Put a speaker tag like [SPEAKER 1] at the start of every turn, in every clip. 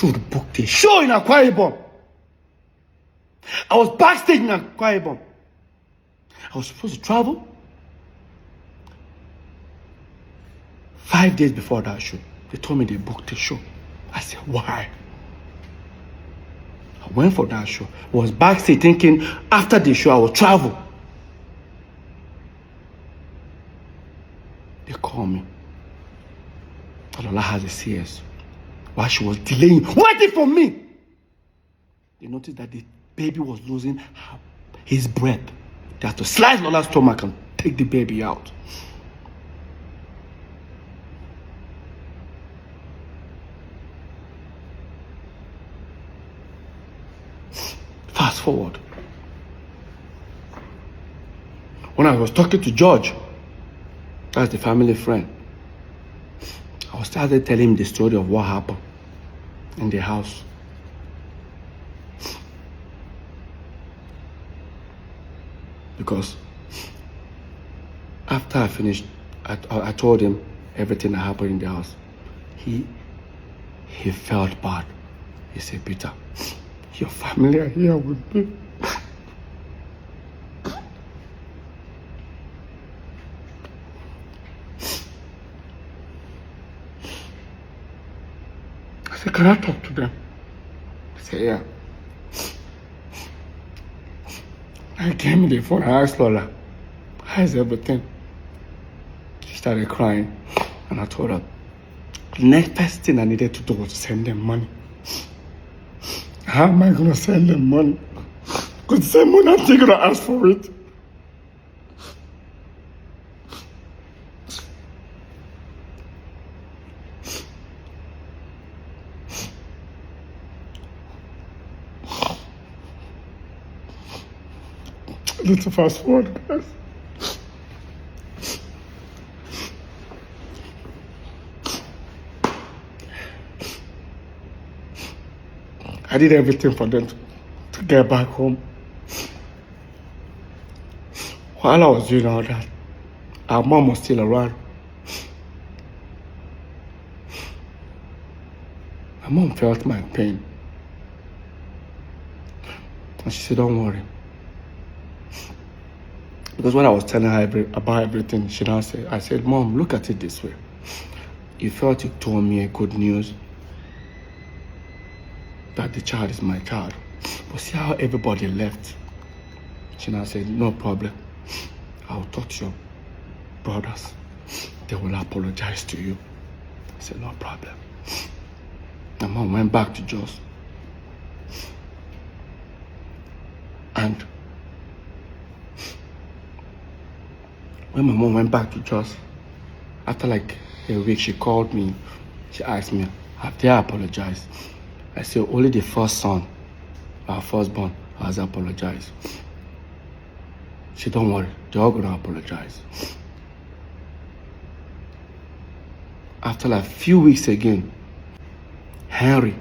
[SPEAKER 1] Dude booked a show in Akwa Ibom. I was backstage in Akwa Ibom. I was supposed to travel 5 days before that show. They told me they booked a show. I said, why? I went for that show. I was backstage thinking after the show I will travel. They called me. Lola has a CS. While she was delaying, waiting for me, they noticed that the baby was losing his breath. They had to slice Lola's stomach and take the baby out. Fast forward. When I was talking to George, that's the family friend, I started telling him the story of what happened in the house. Because after I finished, I told him everything that happened in the house. He felt bad. He said, Peter, your family are here with me. I said, can I talk to them? He said, yeah. I came in the phone, I asked Lola, how's everything? She started crying, and I told her, the next first thing I needed to do was to send them money. How am I going to send them money? Because the same money, I'm going to ask for it. Let's fast forward, guys. I did everything for them to get back home. While I was doing all that, our mom was still around. My mom felt my pain. And she said, don't worry. Because when I was telling her about everything, she now said, I said, Mom, look at it this way. You felt you told me a good news that the child is my child. But see how everybody left. She now said, no problem. I'll talk to your brothers. They will apologize to you. I said, no problem. My mom went back to Jos. And when my mom went back to Jos, after like a week, she called me. She asked me, have they apologized? I said, only the first son, our firstborn, has apologized. She said, don't worry, they're all gonna apologize. After like a few weeks again, Henry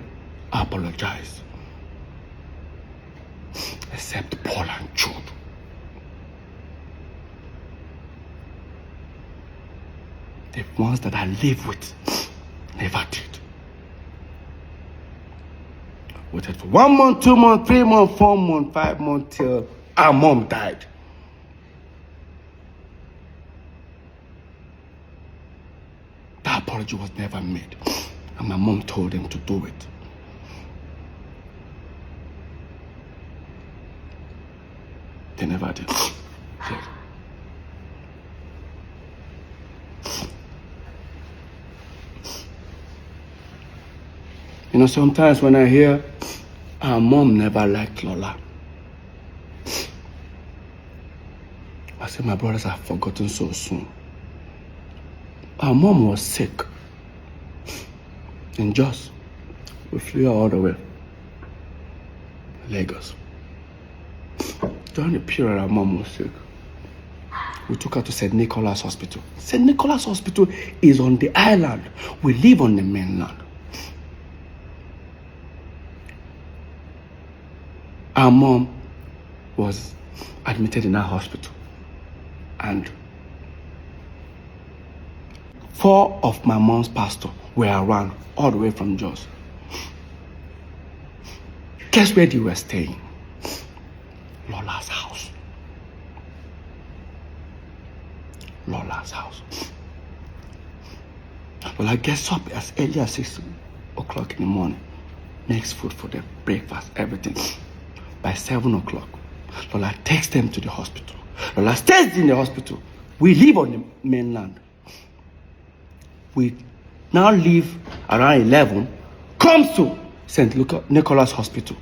[SPEAKER 1] apologized. Except Paul and Jude. The ones that I live with never did. Waited for 1 month, 2 months, 3 months, 4 months, 5 months till our mom died. That apology was never made. And my mom told them to do it. They never did. You know, sometimes when I hear our mom never liked Lola, I say my brothers have forgotten so soon. Our mom was sick. In Jos, we flew her all the way to Lagos. During the period our mom was sick, we took her to St. Nicholas Hospital. St. Nicholas Hospital is on the island. We live on the mainland. Our mom was admitted in that hospital. And 4 of my mom's pastors were around all the way from Jos. Guess where they were staying? Lola's house. Lola's house. Lola gets up as early as 6 o'clock in the morning. Makes food for them, breakfast, everything. By 7 o'clock, Lola takes them to the hospital. Lola stays in the hospital. We live on the mainland. We now leave around 11, comes to St. Nicholas Hospital.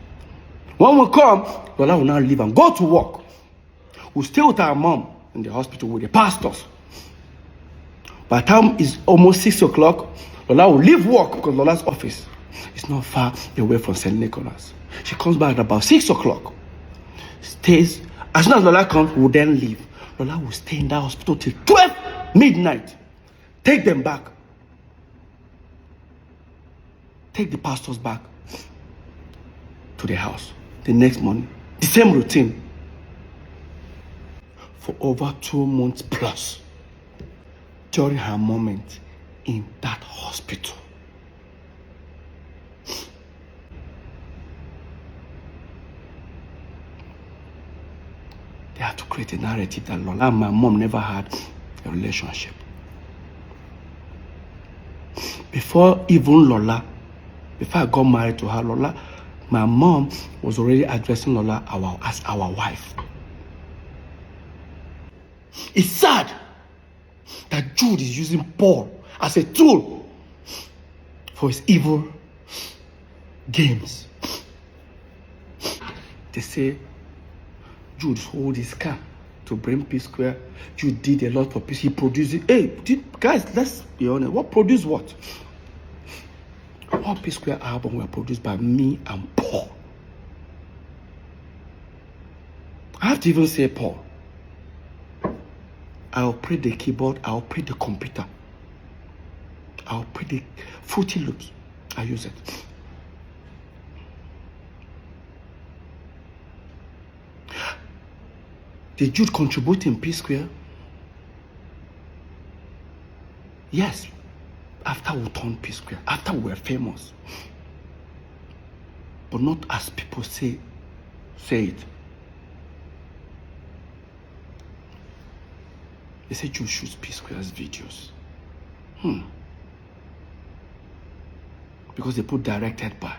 [SPEAKER 1] When we come, Lola will now leave and go to work. We stay with our mom in the hospital with the pastors. By the time it's almost 6 o'clock, Lola will leave work because Lola's office is not far away from St. Nicholas. She comes back at about 6 o'clock. Stays. As soon as Lola comes, we'll then leave. Lola will stay in that hospital till 12 midnight. Take them back. Take the pastors back to the house. The next morning, the same routine. For over 2 months plus, during her moment in that hospital. They had to create a narrative that Lola and my mom never had a relationship. Before I got married to her, Lola, my mom was already addressing Lola as our wife. It's sad that Jude is using Paul as a tool for his evil games. They say Jude sold his car to bring P Square. Jude did a lot for peace. He produced it. Hey, guys, let's be honest. What produced what? All P Square albums were produced by me and Paul. I have to even say Paul. I operate the keyboard, I operate the computer. I operate the Fruity Loops. I use it. Did Jude contribute in P Square? Yes. After we turned P Square, after we were famous. But not as people say it. They say Jude shoots P Square's videos. Because they put directed by.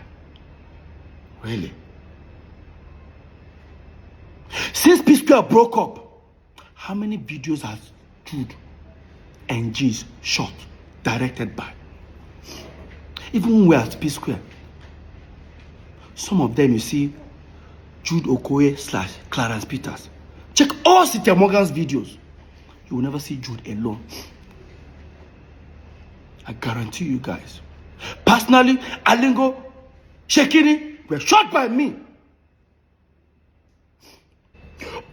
[SPEAKER 1] Really? Since P Square broke up, how many videos has Jude and G's shot, directed by? Even when we are at P Square, some of them you see Jude Okoye / Clarence Peters. Check all Cynthia Morgan's videos. You will never see Jude alone. I guarantee you guys. Personally, Alingo, Shekini were shot by me.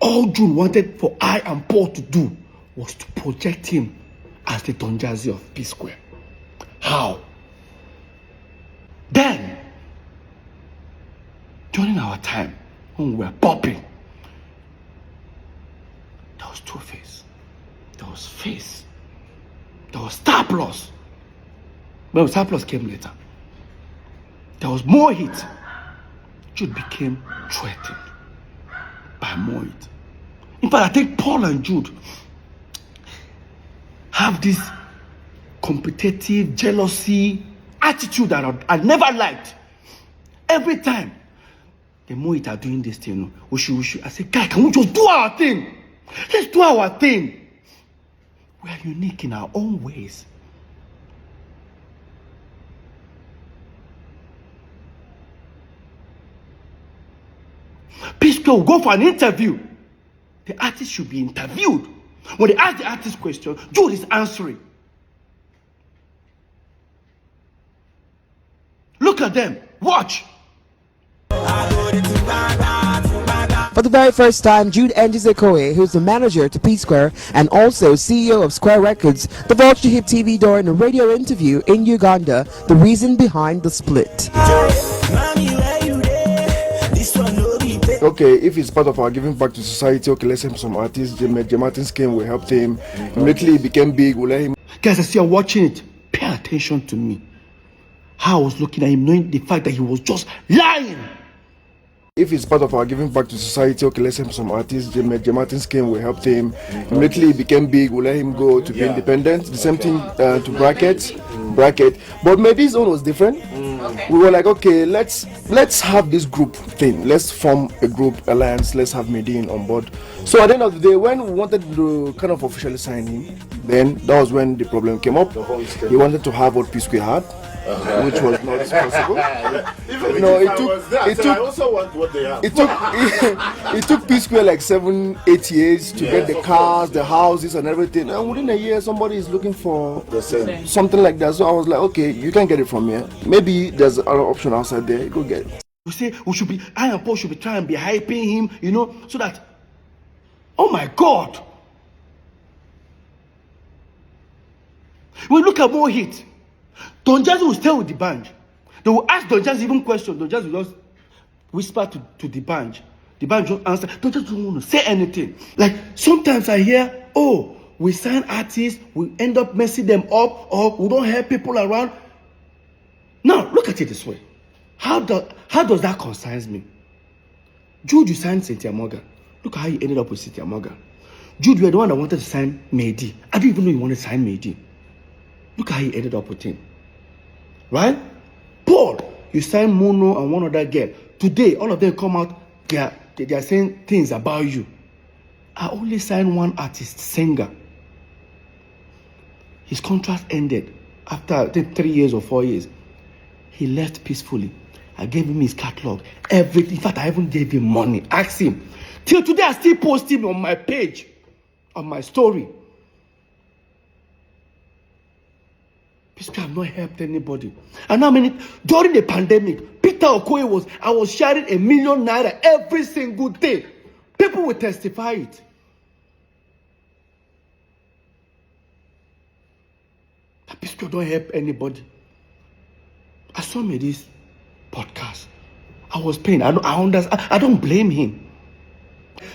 [SPEAKER 1] All Jude wanted for I and Paul to do was to project him as the Don Jazzy of P Square. How? Then, during our time, when we were popping, there was Two-Face. There was Face. There was Star Plus. Well, Star Plus came later. There was more hits. Jude became threatened by more hits. In fact, I think Paul and Jude have this competitive, jealousy attitude that I never liked. Every time, the more it are doing this thing, we should. I say, guy, can we just do our thing? Let's do our thing. We are unique in our own ways. People will go for an interview. The artist should be interviewed. When they ask the artist question, Jude is answering. Look at them. Watch.
[SPEAKER 2] For the very first time, Jude Okoye, who's the manager to P Square and also CEO of Square Records, divulged to Hit TV during a radio interview in Uganda the reason behind the split.
[SPEAKER 3] Okay, if it's part of our giving back to society, okay, let's help some artists. J Martin's came, we helped him. Immediately he became big, we let him.
[SPEAKER 1] Guys, as you're watching it, pay attention to me. How I was looking at him, knowing the fact that he was just lying.
[SPEAKER 3] If it's part of our giving back to society, okay, let's help some artists. J Martin scheme, we helped him. Immediately he became big, we let him go to be independent. The same thing to bracket. But Medi's own was different. We were like, okay, let's have this group thing. Let's form a group alliance. Let's have Medin on board. So at the end of the day, when we wanted to kind of officially sign him, then that was when the problem came up. He wanted to have what P Square had. Which was not possible. No, I also want what they have. It took P Square like 7-8 years to get the cars, the houses, and everything. And within a year, somebody is looking for something like that. So I was like, okay, you can get it from here. Maybe there's another option outside there. Go get it.
[SPEAKER 1] We say I and Paul should be trying to be hyping him, so that, oh my God, we look at more hits. Don Jazzy will stay with the band. They will ask Don Jazzy even questions. Don Jazzy will just whisper to the band. The band just answer. Don Jazzy don't want to say anything. Like sometimes I hear, oh, we sign artists, we end up messing them up, or we don't help people around. Now look at it this way. How does that concern me? Jude, you signed Cynthia Morgan. Look at how you ended up with Cynthia Morgan. Jude, you were the one that wanted to sign Mehdi. I didn't even know you wanted to sign Mehdi. Look how you ended up with him. Right? Paul, you signed Mono and one other girl. Today, all of them come out, they are saying things about you. I only signed one artist, singer. His contract ended after, I think, 3 years or 4 years. He left peacefully. I gave him his catalog, everything. In fact, I even gave him money. Ask him. Till today, I still post him on my page, on my story. Because I've not helped anybody. And during the pandemic, Peter Okoye I was sharing ₦1 million every single day. People will testify it. That Pisco don't help anybody. I saw me this podcast. I was paying. I don't blame him.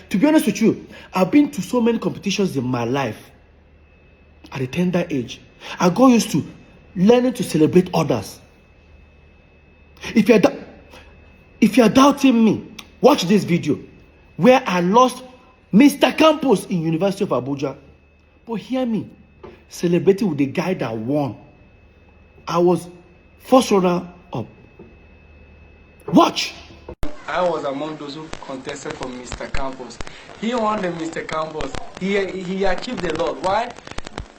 [SPEAKER 1] To be honest with you, I've been to so many competitions in my life. At a tender age, I got used to learning to celebrate others. If you're doubting me, watch this video where I lost Mr. Campos in University of Abuja. But hear me, celebrating with the guy that won. I was first runner up. Watch.
[SPEAKER 4] I was among those who contested for Mr. Campos. He won the Mr. Campos. He achieved a lot. Why?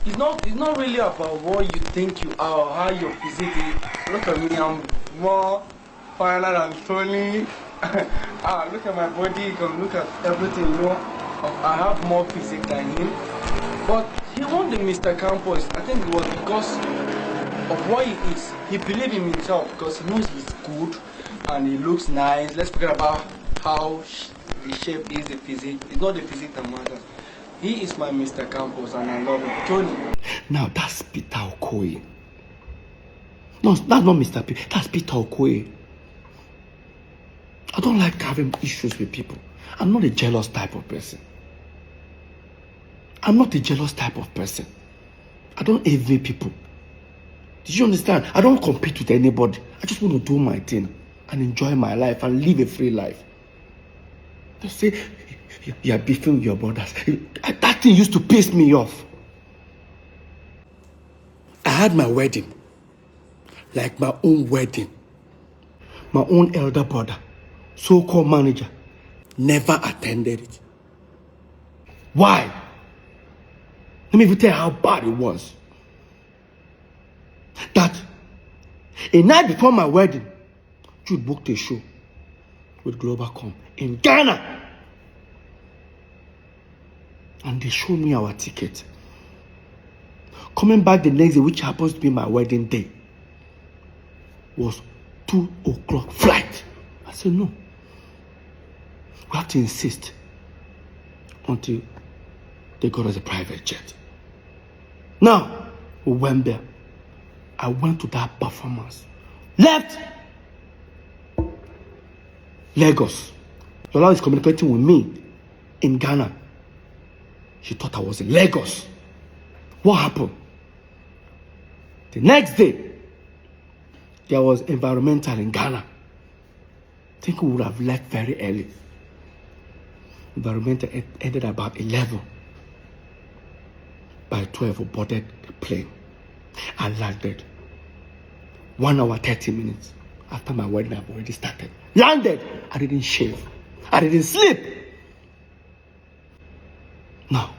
[SPEAKER 4] It's not really about what you think you are or how your physique is. Look at me, I'm more finer than Tony. Look at my body, you can look at everything, I have more physique than him. But he won the Mr. Campos. I think it was because of what he is. He believed in himself because he knows he's good and he looks nice. Let's forget about how the shape is, the physique. It's not the physique that matters. He is my Mr. Campos and I love him. Tony.
[SPEAKER 1] Now that's Peter Okoye. No, that's not Mr. P. That's Peter Okoye. I don't like having issues with people. I'm not a jealous type of person. I don't envy people. Did you understand? I don't compete with anybody. I just want to do my thing and enjoy my life and live a free life. They say you are beefing with your brothers. That thing used to piss me off. I had my wedding, like my own wedding. My own elder brother, so-called manager, never attended it. Why? Let me even tell you how bad it was. That a night before my wedding, Jude booked a show with Globalcom in Ghana. And they showed me our ticket. Coming back the next day, which happens to be my wedding day, was 2:00 flight. I said, no. We have to insist until they got us a private jet. Now, we went there. I went to that performance. Left Lagos. Lola is communicating with me in Ghana. She thought I was in Lagos. What happened? The next day, there was environmental in Ghana. think we would have left very early. The environmental ended about 11. By 12, we boarded the plane. I landed. 1 hour, 30 minutes after my wedding, I've already started. Landed. I didn't shave. I didn't sleep. Now,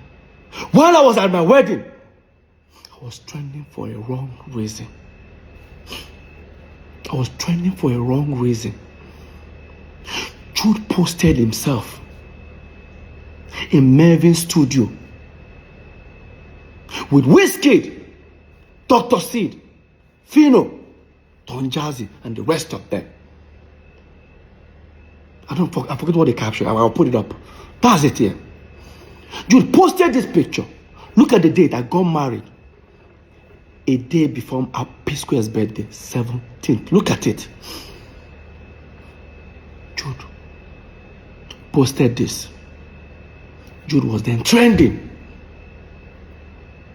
[SPEAKER 1] while I was at my wedding, I was trending for a wrong reason. Jude posted himself in Mervin's studio with Wizkid, Dr. Seed, Fino, Don Jazzy, and the rest of them. I forget what they captured. I'll put it up. That's it here. Jude posted this picture. Look at the date. I got married a day before our P Square's birthday, 17th. Look at it. Jude posted this. Jude was then trending.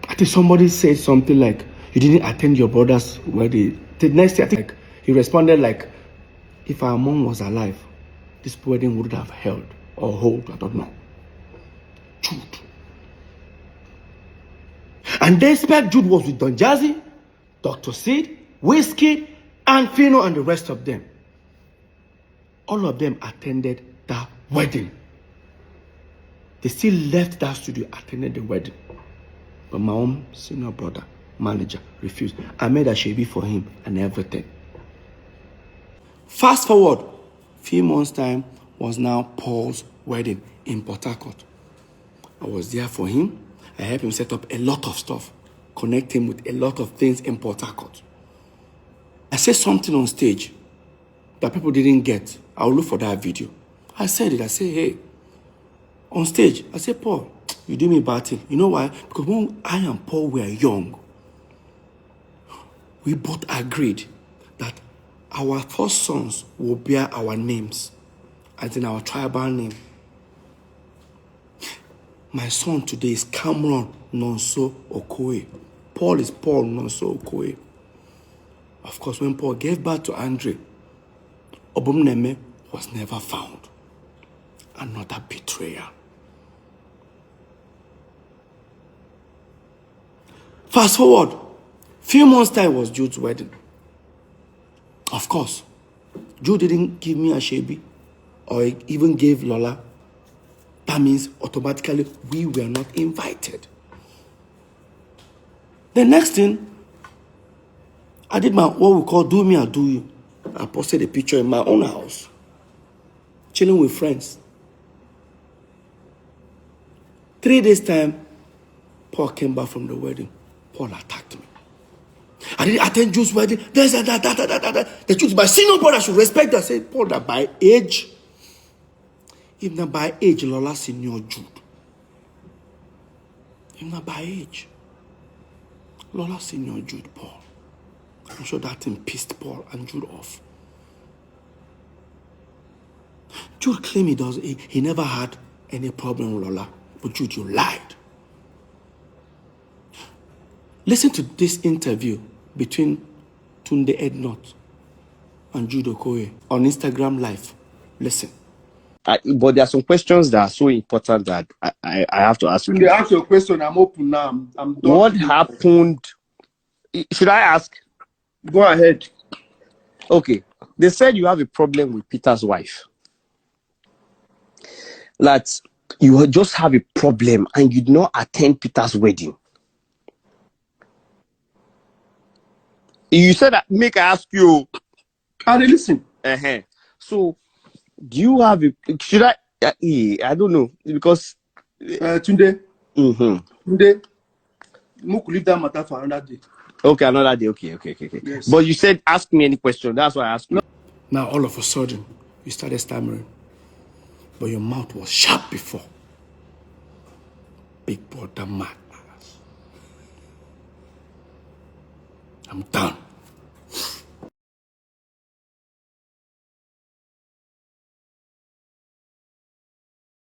[SPEAKER 1] I think somebody said something like, you didn't attend your brother's wedding. The next day, I think he responded like, if our mom was alive, this wedding would have held or hold, I don't know. Jude. And despite Jude was with Don Jazzy, Dr. Seed, Wizkid, and Fino and the rest of them, all of them attended that wedding. They still left that studio, attended the wedding. But my own senior brother, manager, refused. I made a shabby for him and everything. Fast forward, few months' time was now Paul's wedding in Port Harcourt. I was there for him. I helped him set up a lot of stuff, connect him with a lot of things in Port Harcourt. I said something on stage that people didn't get. I'll look for that video. I said it. I said, hey, on stage, I said, Paul, you do me bad thing. You know why? Because when I and Paul were young, we both agreed that our first sons will bear our names, as in our tribal name. My son today is Cameron Nonso Okoye. Paul is Paul Nonso Okoye. Of course, when Paul gave birth to Andre, Obumneme was never found. Another betrayer. Fast forward, few months' time was Jude's wedding. Of course, Jude didn't give me a shabby or even gave Lola. That means automatically we were not invited. The next thing, I did what we call do me or do you. I posted a picture in my own house, chilling with friends. 3 days time, Paul came back from the wedding. Paul attacked me. I didn't attend Jude's wedding. There's that. The truth, my senior brother should respect that. I said, Paul, that by age, if not by age, Lola senior Jude. If not by age, Lola senior Jude, Paul. I'm sure that thing pissed Paul and Jude off. Jude claimed he never had any problem with Lola. But Jude, you lied. Listen to this interview between Tunde Ednot and Jude Okoye on Instagram Live. Listen.
[SPEAKER 5] But there are some questions that are so important that I have to ask you.
[SPEAKER 3] They ask your question. I'm open now. I'm done.
[SPEAKER 5] What happened? Should I ask?
[SPEAKER 3] Go ahead.
[SPEAKER 5] Okay. They said you have a problem with Peter's wife. That you just have a problem and you did not attend Peter's wedding. You said that, make I ask you.
[SPEAKER 3] I listen.
[SPEAKER 5] So, do you have a, should I don't know, because
[SPEAKER 3] Tunde. Tunde, Muku leave that matter for another day.
[SPEAKER 5] Okay, another day. Okay. Yes. But you said ask me any question. That's why I asked you.
[SPEAKER 1] Now all of a sudden, you started stammering, but your mouth was sharp before. Big brother madness. I'm done.